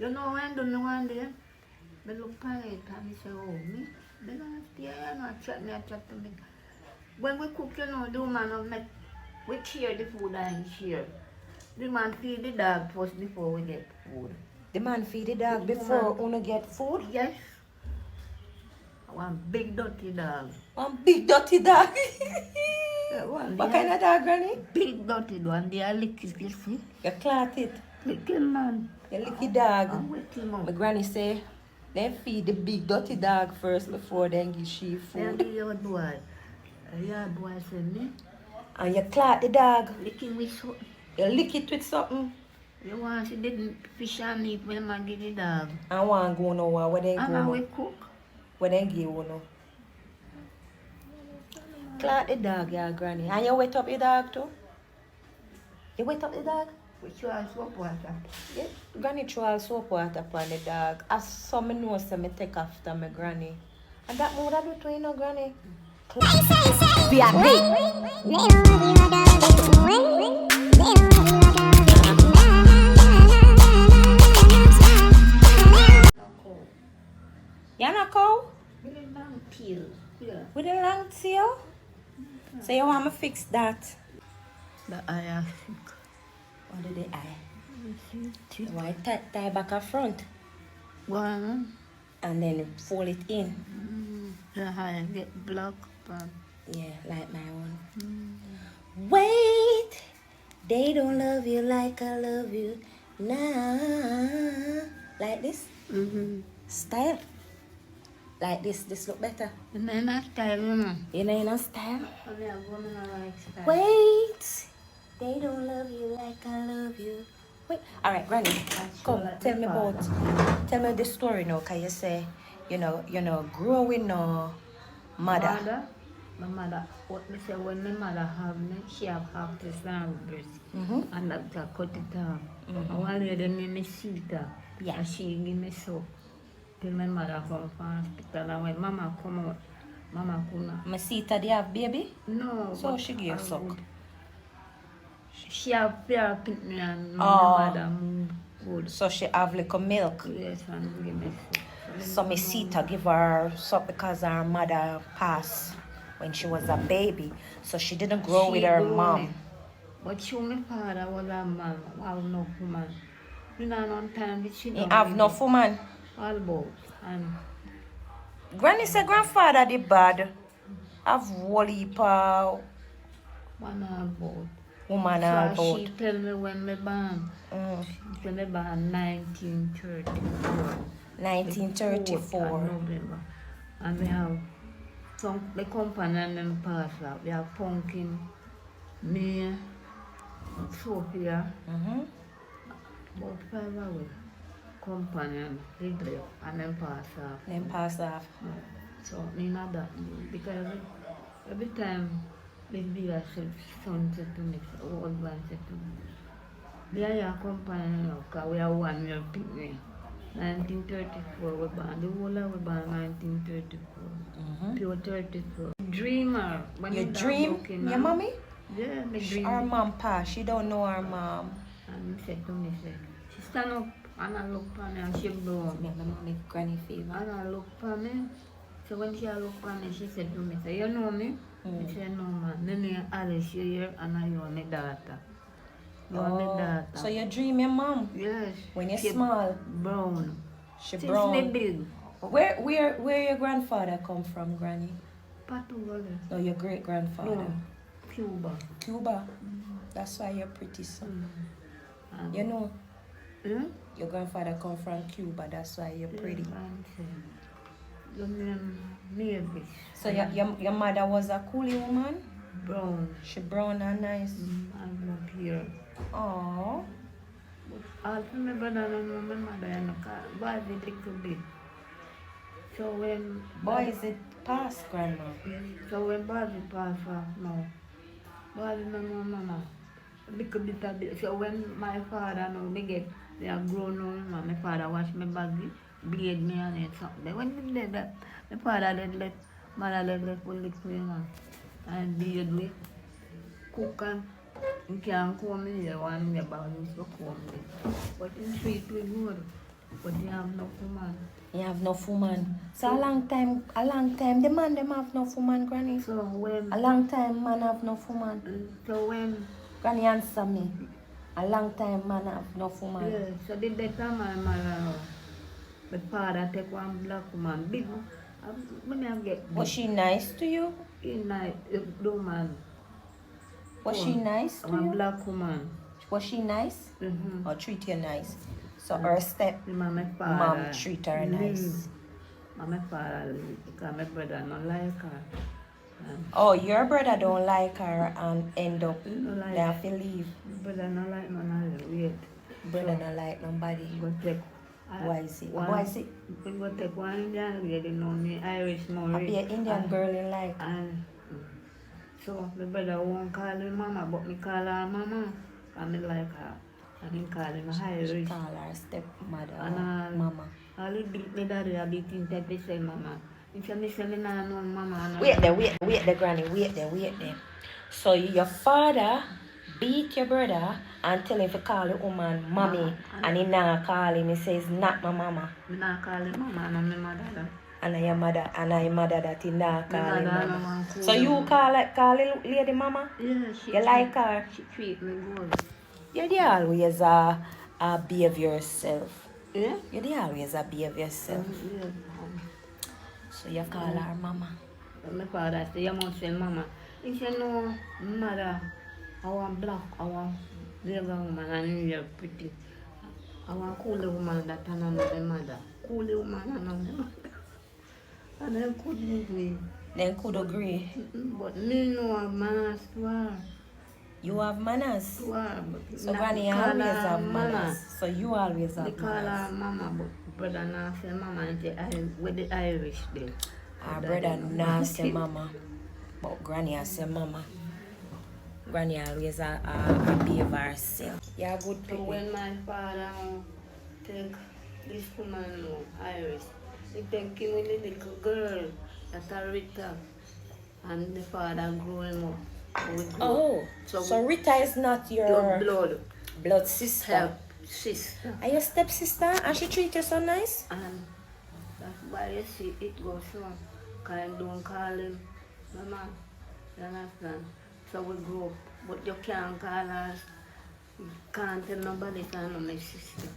You know when do me one day, me look at it and me say, oh, me, they gonna stay here and chat to me. When we cook, you know, the man of make, we share the food and share. The man feed the dog first before we get food. The man feed the dog before Uno get food? Yes. One big dirty dog. One big dirty dog. One What kind of dog, Granny? Big dirty one. They are licky, you see? You clot it. Licky man. You licky dog. I'm with him up. My granny say, they feed the big dirty dog first before they give she Then food. your boy. Your boy said me. And you clot the dog. Licking with something. You lick it with something. You want to didn't fish and meat when I give the dog. I want to go nowhere. Where they go? And I will cook. Where they give you no? Clot the dog, yeah, granny. And you wet up the dog too? You wet up the dog? Which was soap water. Yeah. Granny throw all soap water upon the dog. As some me know say me take after my granny. And that would I do to you, know, granny? We are You not cow? With a long tail. Yeah. With a long tail? So you want me fix that? The eye are sick. What do the eye? Why tie back up front One. and then fold it in? The eye get black. Yeah, like my own. Wait, they don't love you like I love you now. Like this style. Like this look better. And then I style, you know. You know, in a style. Only a woman I like style. Wait, they don't love you like I love you. Wait, all right, Granny, come tell me the story now. Can you say, you know, growing no mother. My mother, what me say when my mother have me, she have this long breast. And doctor cut it off. And one lady name me Sita. Yeah. And she give me soap. Till my mother come from hospital. And when mama come out, mama couldn't. Masita, they have baby? No. So she give suck. She have pair picnic and my mother move good. So she have little milk. Yes, and give me soap. So Masita give her suck because her mother passed when she was a baby. So she didn't grow with her mom. But she, my father was a man, well, no woman. You know, on time, she He have no woman. all about. And Granny said grandfather did bad. Have wally pa one all about. woman all So about. she tell me when me born. She tell me born 1934. 1934. November. And we have some, the company and them pass out. We have Pumpkin, me, Sophia, about 5 hours. Company and Ridley, and then pass off. Then pass off. So, me not that because every time this big son said to me, old man said to me, we are your company now, because we are 1 year picnic. 1934 we born, the whole of we born 1934. Pure 34. Dreamer. When You dream? Your mommy? Yeah, me dream. Her mom passed. She don't know her mom. And he said to me, she stand up and I look at me and she blow. Me granny fever. And I look at me. So when she look at me, she said to me, say, you know me? I said, no man. Then you Alice, you here and I you my daughter. You are my daughter. So you dream your mom? Yes. When you're She small? Brown. She Since brown. me big. Where your grandfather come from, Granny? Portugal. No, your great grandfather. No. Cuba. Cuba. That's why you're pretty, son. You know, your grandfather come from Cuba. That's why you're pretty. Your name Mavis. So your mother was a coolie woman? Brown. She brown and nice. I'm up here. Oh. Also, my brother and my mother and the car. Boy, they little bit. So when Boy, is it past, Grandma? So when Bobby passed off now, Bobby no know mama. Little bit of bit. So when my father now me get they are grown now, my father wash my body, bleed me and it something. When he did that, my father let mother let put it for him and bleed me. Cook and you can't come in here one me about you so come me. But in sweet we good. But you have no woman. You have no woman. So a long time, the man them have no woman, Granny. So when A long time man have no woman. so when Granny answer me. A long time man have no woman. yeah, so the better my father take one black woman, big one. When I get Was she nice to you? in night, do man. Was she nice to One you? black woman. Was she nice? Mm-hmm. Or treat you nice? So her step My father mom treat her nice. My father leave because my brother not like her. And Oh, your brother don't like her and end up no like they have to leave. brother not like none of wait. Brother not like nobody. Go take Why is it? one, Why is it? we go take one Indian lady know me Irish I Maurice. be an Indian girl in like. And so my brother won't call me mama, but me call her mama. And me like her. And he call him Irish. Call her stepmother And mama. all he beat me daddy, I beat him that say mama. He say me nah know mama. Wait there, Granny, wait there. So your father beat your brother and tell him to call the woman mommy, and he now call him, he says not my mama. Me nah call him mama, and my mother. And your mother that he now call him mother mama. no So you call the lady mama? Yeah, she You like her? She treat me good. You dey always behave yourself. Yeah? You dey always behave yourself. Yeah. So you call her mama. My father say, you must say mama. He said, no, mother, I want black, I want little woman, and you're pretty. I want cool woman that I know my mother. Cool woman, I know my mother. And I couldn't agree. Then could agree. But me know a man swear. You have manners. Swear. But So not Granny call always her have mama. manners. So you always They have call manners. her mama, but brother now say mama and say, with the Irish there. Our brother now say mama. But Granny I say mama. Granny always behave herself. You're a good So people. when my father take this woman Iris, he take him with a little girl that are Rita, and the father grew him up. with blood. Oh, so Rita is not Your your blood sister. help sister. Are your stepsister and she treat you so nice? And that's why you see it goes on. Kind don't call him mama. You understand? So we grew up. But you can't call us. You can't tell nobody because I'm my sister.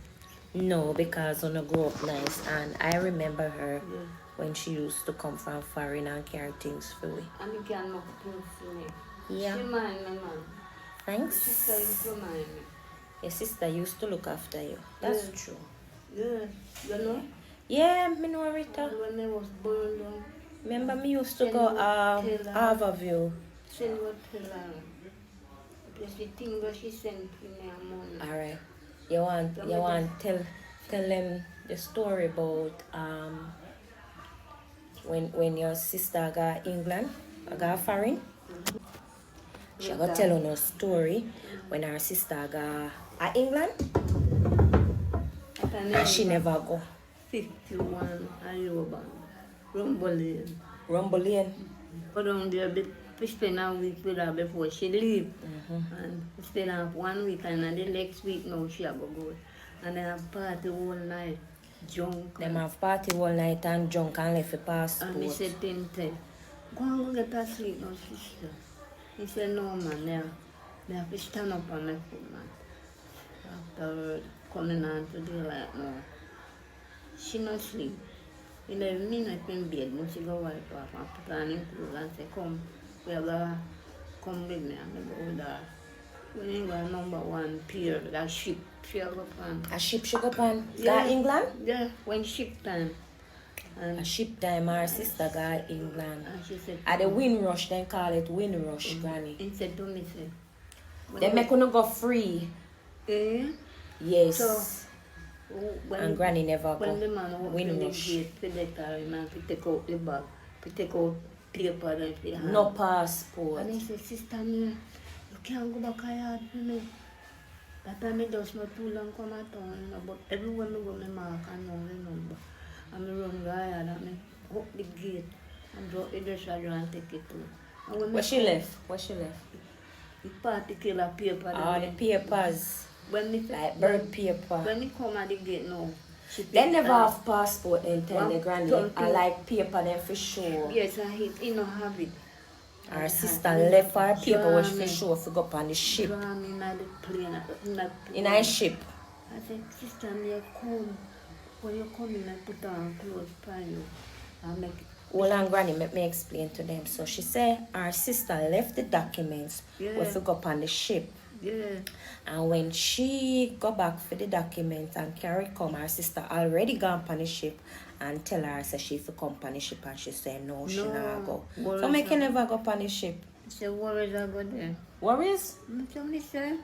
No, because Una grew up nice and I remember her Yeah. when she used to come from foreign and carry things for me. And you can look things for me. Yeah. She mind me, man. Thanks. Sister used to mind me. Your sister used to look after you. That's Yeah. true. Yeah, you know? Yeah, me know Rita. When I was born down, Remember me used to Send go what till, Harborview. send what tell her. Because the thing that she sent to me a money. Alright. You want tell them the story about when your sister got England, got foreign. She got tell on a story when her sister got England and she never go. 51 Ayoba, Rumble. Rumbling. Go down there, we spend a week with her before she leave. And we spend her 1 week and then the next week now she have go. And then have party all night, drunk. Them have party all night and drunk and left a And passport. he said, go and go get a sleep now, sister. He said, no man, I have to stand up on my foot, man. After coming on to the like now, she not sleep. 11 minutes in bed, when she go wipe off and put on him clothes and say, come, we are gonna come with me and I go with her. When you got number one pier, that ship, she go on. A ship she go pan. Yeah. Got England? Yeah, when ship time. And, A ship time her sister got England. and she said, At the wind rush, then call it wind rush, Granny. he said to me, say, They make you go free. eh? Yes. So, when, and Granny never when the go. man opened Wind the rush. gate for the car, man, to take out the bag, to take out paper and for hand. No passport. And he said, sister, me, you can't go back yard for me. That time it does not too long come at all, you know, but everyone go me mark and know the number. And me run the yard and me up the gate and drop the dress and take it to. And when Where me she come, left? Where she left? the particular paper. All the papers. When me Like bird paper. When me come at the gate now, They never have passport and tell the granny. I something. like paper them for sure. Yes, I hate, you know, have it. Our sister left her paper which for sure to go up on the ship. Drawn in the plane. In a ship. I said, sister, may I come? When you come in, I put on clothes for you. I'll make it. Hold on, granny, let me explain to them. So she said our sister left the documents which to go up on the ship. Yeah. And when she go back for the document and carry come, our sister already gone on the ship and tell her say she to come on the ship and she said no, she not go. So make you never go on the ship. Say worries are good there. Worries? Somebody say.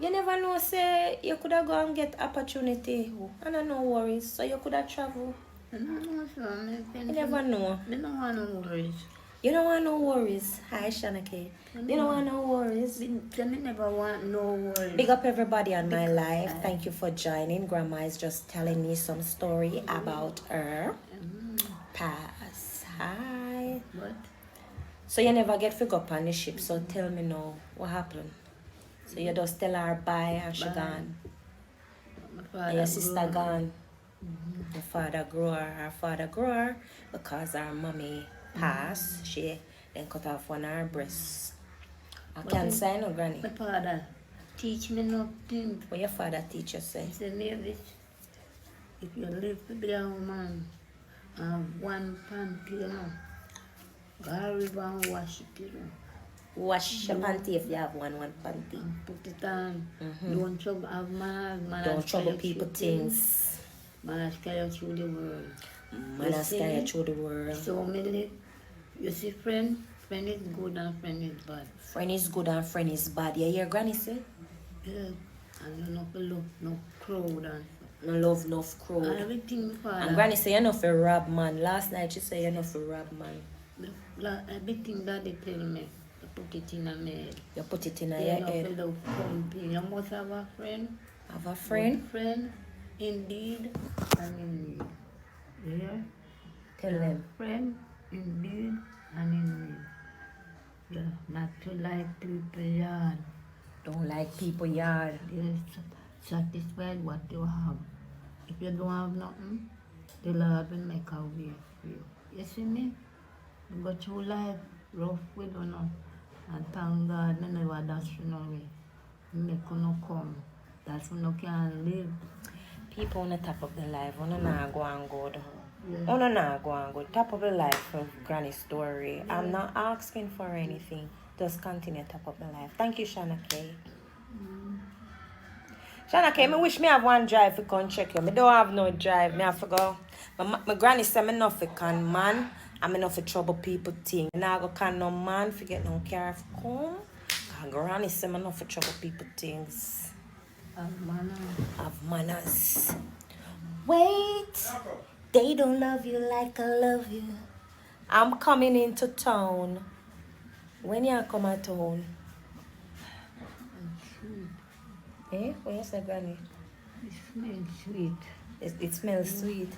You never know, say you could have go and get opportunity. And I no worries. So you could have travel. I don't know, so You never know. I don't want no worries. You don't want no worries. Hi, Shanake. You don't want no worries. I never want no worries. Big up everybody on my life. Thank you for joining. Grandma is just telling me some story about her past. Hi. What? So you never get to go up on the ship. So tell me now, what happened? So you just tell her bye and she gone. And your sister gone. Your father grew her because her mommy passed. She then cut off one of her breasts. I can't say no, granny. My father teach me nothing. What your father teach you say? He said, Mavis, if you live to be a woman, one panty, you know, go river and wash it, you know. Wash your panty if you have one panty. Put it on. Don't trouble have man. Don't trouble people things. Man carry you through the world. Man carry you through the world. So many, you see friend is good and friend is bad. Friend is good and friend is bad. You hear granny say? Yeah. And you not love no crowd and No love, no crowd. and everything my father. And granny say you not for rob man. Last night she say you not for rob man. Everything that they tell me, I put it in a mail. You put it in your You head. love company. You must have a friend. Have a friend? Good friend, indeed, and in need. Yeah? Tell them. Friend, indeed, and in need. Yeah, not to like people yard. Don't like people yard. Yes, satisfied what you have. If you don't have nothing, the Lord will make a way for you. You see me? You go through life rough with you know. And thank God, I never dash you no way. Make you no come. That's when you can live. People on the top of the life, on not go and go though. Yeah. On not go and go. Top of the life of Granny's story. I'm not asking for anything. Just continue top of the life. Thank you, Shana K. Shana K, I wish me have one drive to come check you. I don't have no drive. Me have to go. My granny said me not for can man. I'm enough for trouble people thing. Now I go can no man forget no care if come. And granny said me not for trouble people things. Have manners. Wait. They don't love you like I love you. I'm coming into town. When you come to town? Eh? What you say, Granny? It smells sweet. It smells sweet.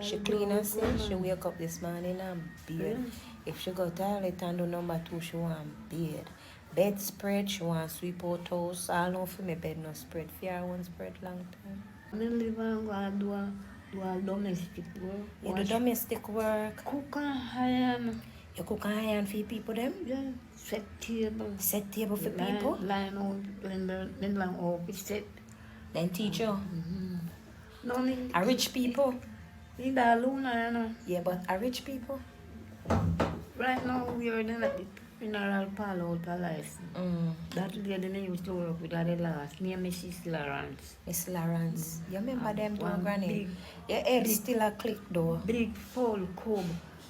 She clean herself. She wake up this morning and beard. If she go toilet and do number 2, she want beard. Bed spread, she want sweep out house. All know for me bed no spread. Fear one spread long time. I live and go do a domestic work. You do domestic work. Cook and iron. You cook and iron for people them? Yeah. Set table. Set table for people? Line out, then line office set. Then teach you. No need. Are rich people? Need a loan, you know. Yeah, but are rich people? Right now, we are in the funeral parlor out a license. That lady they used to work with at the last, near Mrs. Lawrence. Miss Lawrence. You remember them one doing granny? big- Your head still a click though. Big full cob.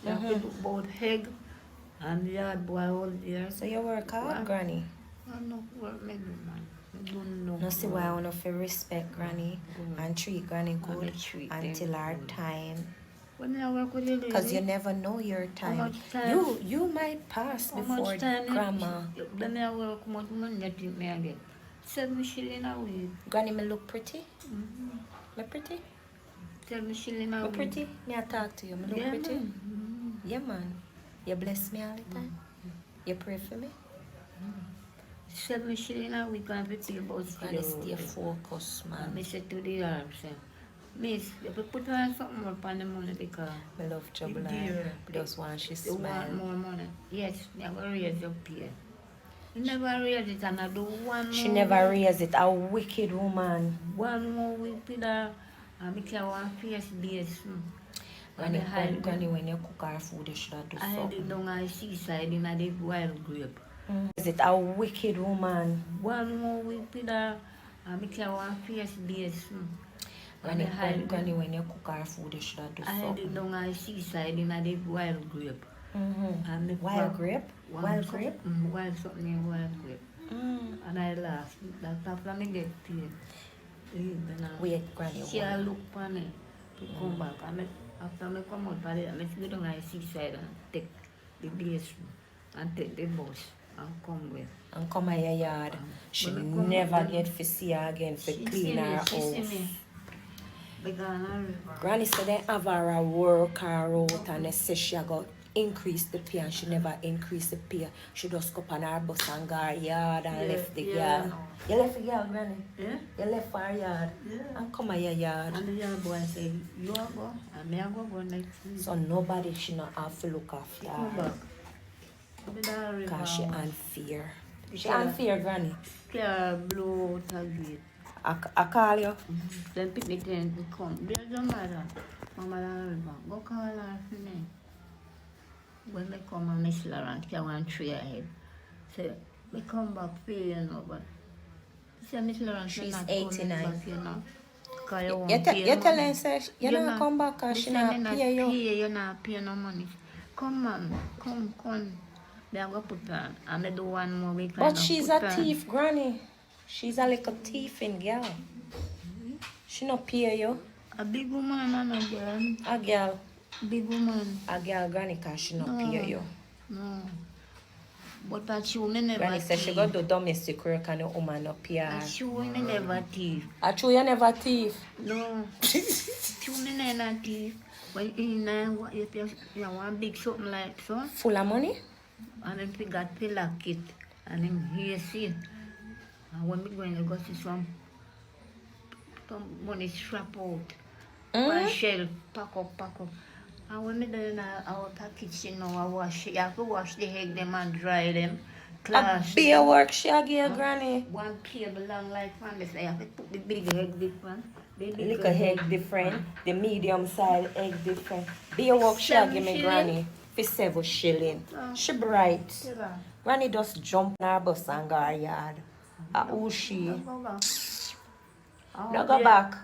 You have to do both egg and yard boy all there. So you work hard, granny. I don't know what me do, man. I don't know. No see why I wanna feel respect granny and treat granny good treat them until our good. time. When I work with the lady, Cause you never know your time. much time? You might pass how before much time grandma. Then I work, how much money you think me I get? 7 shilling a week. Granny me look pretty? Me pretty? 7 shilling a Me week. pretty? Me I talk to you. Me look Yeah, pretty? man. Yeah man. You bless me all the time. You pray for me. 7 shilling a week and 50 bucks for Granny the stay road. focused, And man. I said to the arm, say, Miss, if you put on something more upon the money because I love trouble. dear, Just want she you want smile. more money. Yes, never raise your pay. You never raise it and I do one She more never week. raised it. A wicked woman. One more week with her. And make her one face base. Granny, when you cook her food, you should have do I had it something. down on the seaside in the wild grape. Is it a wicked woman? One more week with her. And make her one face base. Granny, when you cook her food, you should have do I had it something. down on the seaside in the wild grape. And the Wild grape? Wild grape? Wild something in wild grape. And I laughed. That's after me get paid. Wait, Granny. She a look for me to come back. And after me come out, I go down the seaside and take the base and take the bus and come with. And come at your yard. She When I come never out, get to see her again to She clean her She see house. me. Because I river. Granny said they have her a work her out and they say she got increase the pay and she never increase the pay. She just go up on her bus and go her yard and left the girl. You left the girl, Granny? Yeah? You left her yard Yeah. and come at your yard. And the young boy said, you a go, and me a go next week. So nobody she not have to look after Come her. back. Me da river. Because she unfair. She Yeah. unfair, Granny. Care blow out a gate. I call you. Then pick the tent to come. There's your mother. Mama da river. Go call her for me. When they come and Miss Laurent, she want 3 ahead. Say, we come back for you know, but say Miss Laurent, She's not 89. coming back, you know. Cause you won't You pay tell money. her, say, you not come back because she not pay you. You not pay no money. Come on, come. They are going to put on. And they do one more week. But she's a thief, Granny. She's a little thiefing girl. She not pay you. A big woman and a girl. A girl. Big woman. A girl, Granny, because she not pay you. No. But that shoe me never Granny said she thief. got do domestic work and the woman not pay her. That shoe me never thief. I true you never thief. No. Shoe me never thief. When if you want big something like so, Full of money? and then we got pillar kit, and then here see. And when we going to go see some money strap out. One shell, pack up. And when we done our kitchen now, I wash it. You have to wash the egg them and dry them. A Class. beer work she a give you, Granny. One cable long like fan, this I have to put the big egg different. The Little egg different. The medium size egg different. Beer work she a give me, 7 Granny. For 7 shilling. She bright. Granny just jump on her bus and go her yard. Who she? Now go back.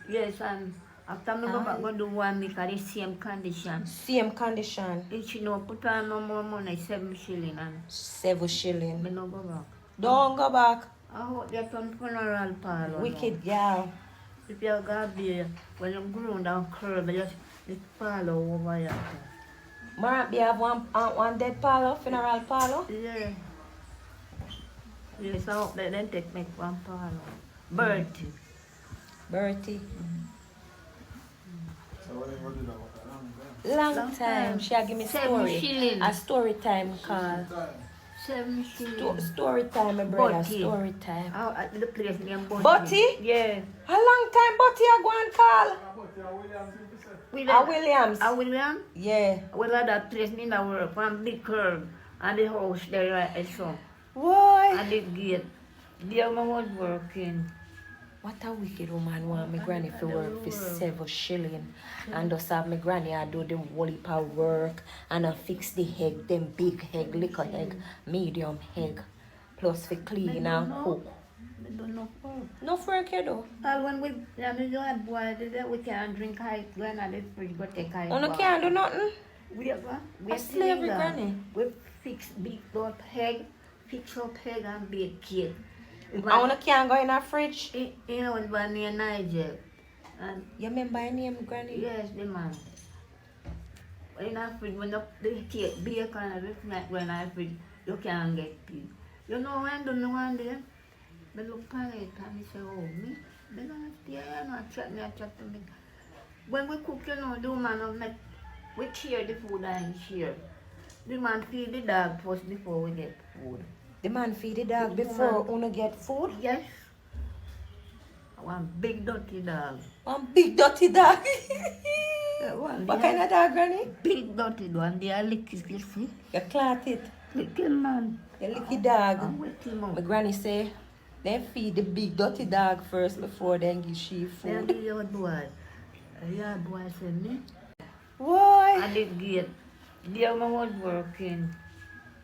Yes, and after me go back, go do 1 week at the same condition. Same condition. If she no put on no more money, 7 shilling, and 7 shilling. me no go back. Don't go back. I hope they turn funeral parlor. Wicked girl. If you go be when you grown down curve, just the parlor over here. Might be have one dead parlor, funeral parlor. Yeah. Yes, I hope they then take me one parlor. Bertie. Bertie. So whatever do that, what Long Long time. time. She a give me 7 story. shilling. A story time call. 7 shilling. Story time, my brother. Bertie. Story time. At the place named Bertie. Bertie? Yeah. A long time, Bertie, I go and call. Williams. A William? Yeah. Well, at that place in the work, one big curve, and the house there, right, I saw. Boy. And the gate. There I was working. What a wicked woman want my granny to work for 7 shilling. And just have my granny I do them whole heap of work. And I fix the egg, them big egg, little egg, medium egg. Plus for clean and cook. I don't know. No work you do. When we do that boy, we can't drink high. When I did fridge, go take high. You can't do nothing. We A slavery granny. We fix big up egg, fix up egg and bake cake. I wanna can't go in a fridge. You know, it's one near Niger. And You remember your name, granny? yes, the man. In a fridge, when the cake bake and everything like when I fridge, you can't get pig. You know when do no one there? They look at it and they say, oh, me? They don't chat to me. When we cook, you know, the man of make, we share the food and share. The man feed the dog first before we get food. The man feed the dog before you get food? Yes. One big dirty dog. One big dirty dog. That one. What kind of dog, Granny? Big dirty one. They are licky, you see? You clot it. Lick him, man. You licky dog. I'm with him My up. granny say, they feed the big dirty dog first before then give she Then food. the yard boy. A yard boy said me. Why? At the gate. There I was working.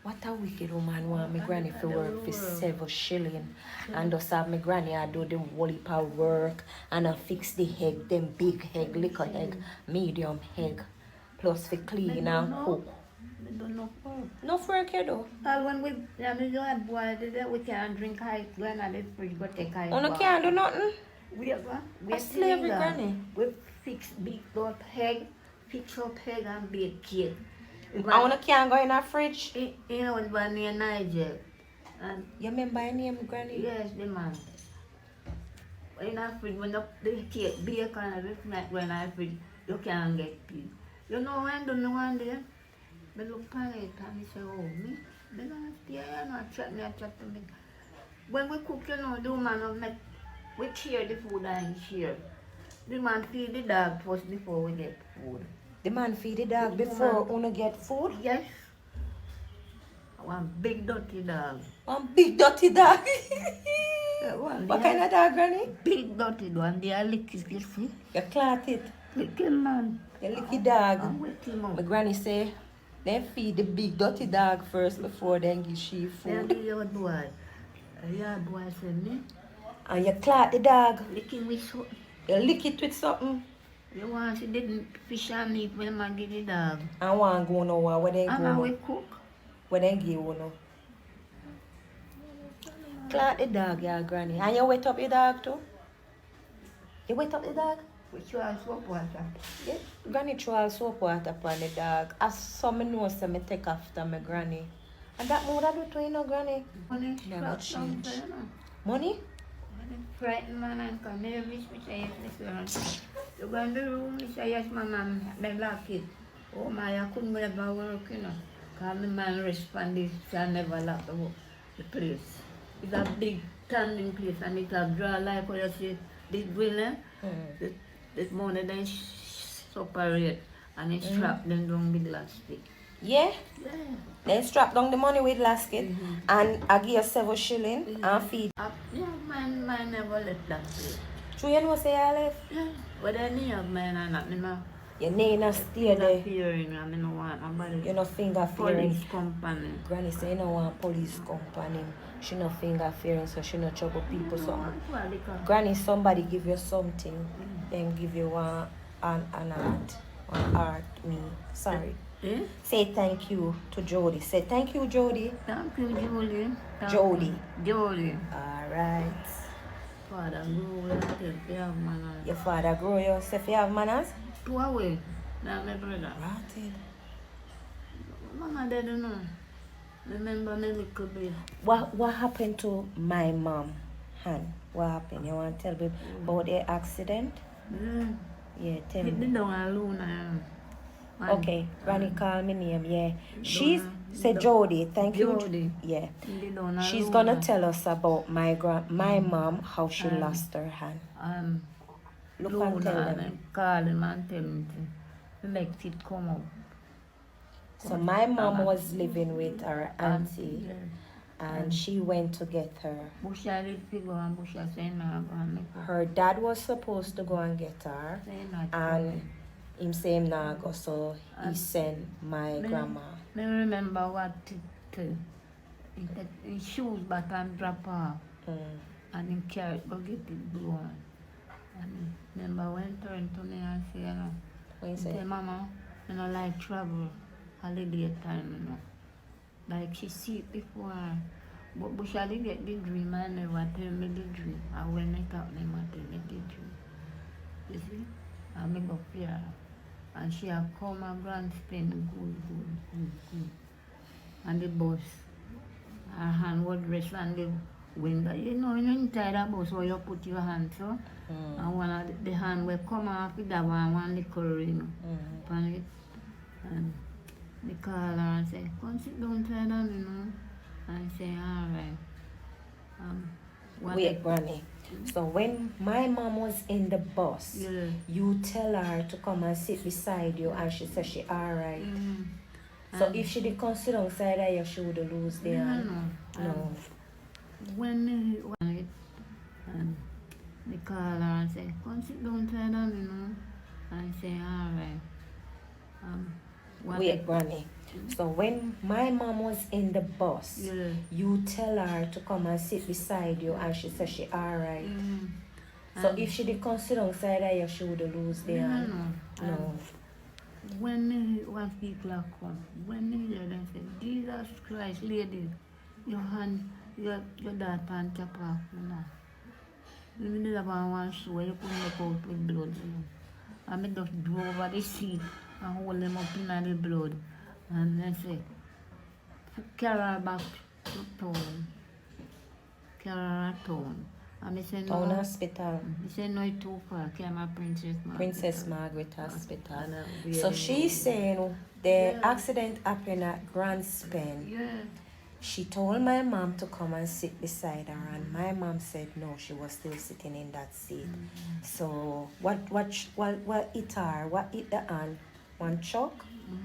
What a wicked woman want my granny to work for 7 shilling. And just have my granny I do the whole heap of work and I fix the egg, them big egg, little egg, medium egg. Plus for clean and cook. I don't know work. No work you do. Well, when we have the yard boy, we can't drink ice. When I did fridge, go take ice. Oh, no can't do nothing. We have A slavery granny. We fix big dot egg, fix up egg and bake cake. I wanna can't go in a fridge. You know, was born near Niger. And You remember your name, granny? yes, the man. In a fridge, when the cake bake and everything like when I fridge, you can't get peas. You know when do me one day? I look at it and he say, oh, me? They don't stay here, no, chat to me. When we cook, you know, the woman of me, we share the food and share. The man feed the dog first before we get food. The man feed the dog before una get food. Yes. One big dirty dog. One big dirty dog. That one, What they kind are of dog, granny? big dirty one. They are licky, you see? You clot it. Lick him, man. You licky dog. I'm with him My up. granny say, they feed the big dirty dog first before then give she Then food. the yard boy. A yard boy said me, And you clot the dog. lick him with something. You lick it with something. The one she didn't fish and meat when I give the dog. And one go nowhere. Where they And now we go? cook. Where they give you no. Clot the dog, yeah, granny. And you wet up the dog too? You wet up the dog? Which was soap water. Yeah. Granny throw all soap water upon the dog. As some me know say me take after my granny. And that more that do to you know, granny. Money Never strap down change. there, you know. Money? Frightened man and come Mavis, we say yes, Miss Lawrence. You go in the room, we say yes, my mom, they lock it. Oh my, I couldn't ever work, you know. Cause my man responded, so I never lock the place. It's a big standing place and it's a draw like what you see, this dwelling, this money then separate and it strap them down with elastic. Yeah? Yeah. They strap down the money with lasket and I give you 7 shilling and feed. Yeah, mine never left that place. So you know say I left? Yeah. But I need have mine and not, me no. Your name not stay there. Fearing, I don't want nobody. You no finger fearing. Police company. Granny say you no want police company. She no finger fearing so she no trouble people something. Well, because Granny, somebody give you something, then give you an art. One art, me. Sorry. eh? Say thank you to Jody. Say thank you, Jody. Thank you, Julie. Thank Jody. you. Jody. Alright. Father, go and take care of manners. Your father grow you. Say if you have manners? Two away. Now my brother. Rotted. Mama dead, you know. Remember me little bit. What happened to my mom? Han, what happened? You want to tell me about the accident? Yeah. Yeah, tell Hit me. me down alone. Okay, Granny call me name, yeah. She's, say Jody, thank you. Jody. Yeah. Hit me down She's alone. gonna tell us about my mom, how she lost her hand. Look and tell them. Call him and tell him to make it come up. So my mom was living with her auntie, Yeah. and she went to get her. Busha did figure and Busha say no, go and make up. Her dad was supposed to go and get her, Say not and him say him nah go, so he sent my grandma. Me remember what he take his shoes back and drop off. And him carry it, go get it blown. And remember when he turned to me and say, you know, What you he say? say, Mama, I don't like travel, holiday time, you know. Like she see it before. But Busha did get the dream and never tell me the dream. And when I talk to him, I tell me the dream. You see? And me go fear. And she have come and go and spend good. And the bus, her hand would rest on the window. You know, inside the bus where you put your hand, so. And one of the hand will come off with that one little ring upon it. And they call her and say, come sit down, try that, you know. And I say, all right. What Wait, Granny. So when my mom was in the bus, Yeah. you tell her to come and sit beside you, and she said she alright. So And if she did come sit beside her, she would lose the hand. No. When me want it, and they call her and say, come sit down side of me, and say, alright. What Wait, Granny. So when my mom was in the bus, Yeah. you tell her to come and sit beside you, and she said she alright. So And if she did come sit beside her, she would lose the hand. No. When me was people are come, when me hear them say, Jesus Christ, lady, your hand, your daughter and chop off, You did have one shoe, you couldn't make out with blood, And I just drove over the seat and hold them up in the blood. And they say, carry her back to town. Carry her to town. And I say, no. Town hospital. He said, no, it's too far. Carry my Princess Margaret. Princess Margaret Hospital. And So she's saying the accident happened at Grand Spen. Yeah. She told my mom to come and sit beside her, and my mom said no, she was still sitting in that seat. So what hit her? What hit the hand? One choke?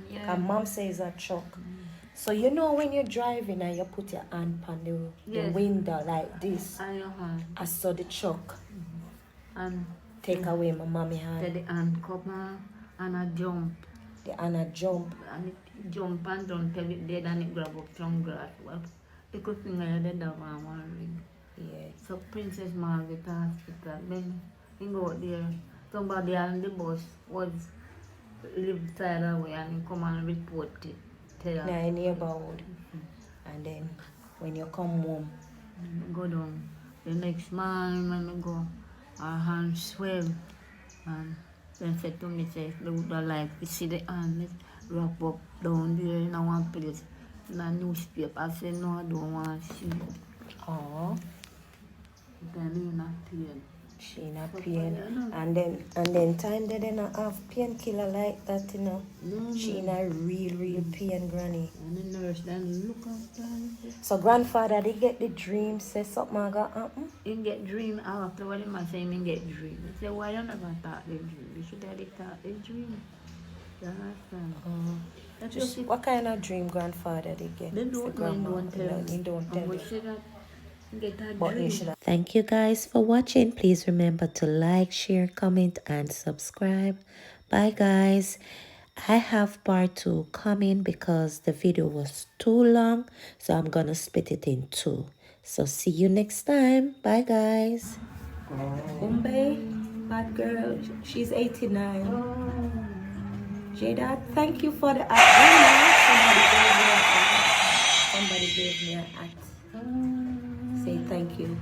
Yeah. And mom says a choke. So you know when you're driving and you put your hand on the Yes. window like this, And your hand. I saw the choke. And Take away my mommy hand. the hand come on and I jump. The Anna jump. And it jump and jump till it dead and it grab up some grass. Well, the good thing I did that one ring. Yeah. So Princess Margaret Hospital, then he go out there. Somebody on the bus was live side away and he come and report it. Tell her. Now in neighborhood. And then when you come home, Go down. The next morning when we go, our hands swell. And then said to me, say, look the life, you see the hand wrap up down there in one place. In a newspaper. I said, no, I don't want to see it. oh, Then he not pain. she not pain. And then time they didn't have painkiller like that, you know. She in a real pain, Granny. And the nurse then look after him. So grandfather, they get the dream, say something gonna happen. He get dream after what him say him get dream. He say, why you never thought the dream? You should have thought the dream. You understand? That's just it. What kind of dream grandfather they get? They Say don't know, grandma, don't tell he don't tell And we you. should have get a But you dream. should have. Thank you guys for watching. Please remember to like, share, comment, and subscribe. Bye guys. I have part 2 coming because the video was too long. So I'm gonna split it in 2. So see you next time. Bye guys. Umbe, bad girl, she's 89. Jada, thank you for the hat. Somebody gave me a hat. Say thank you.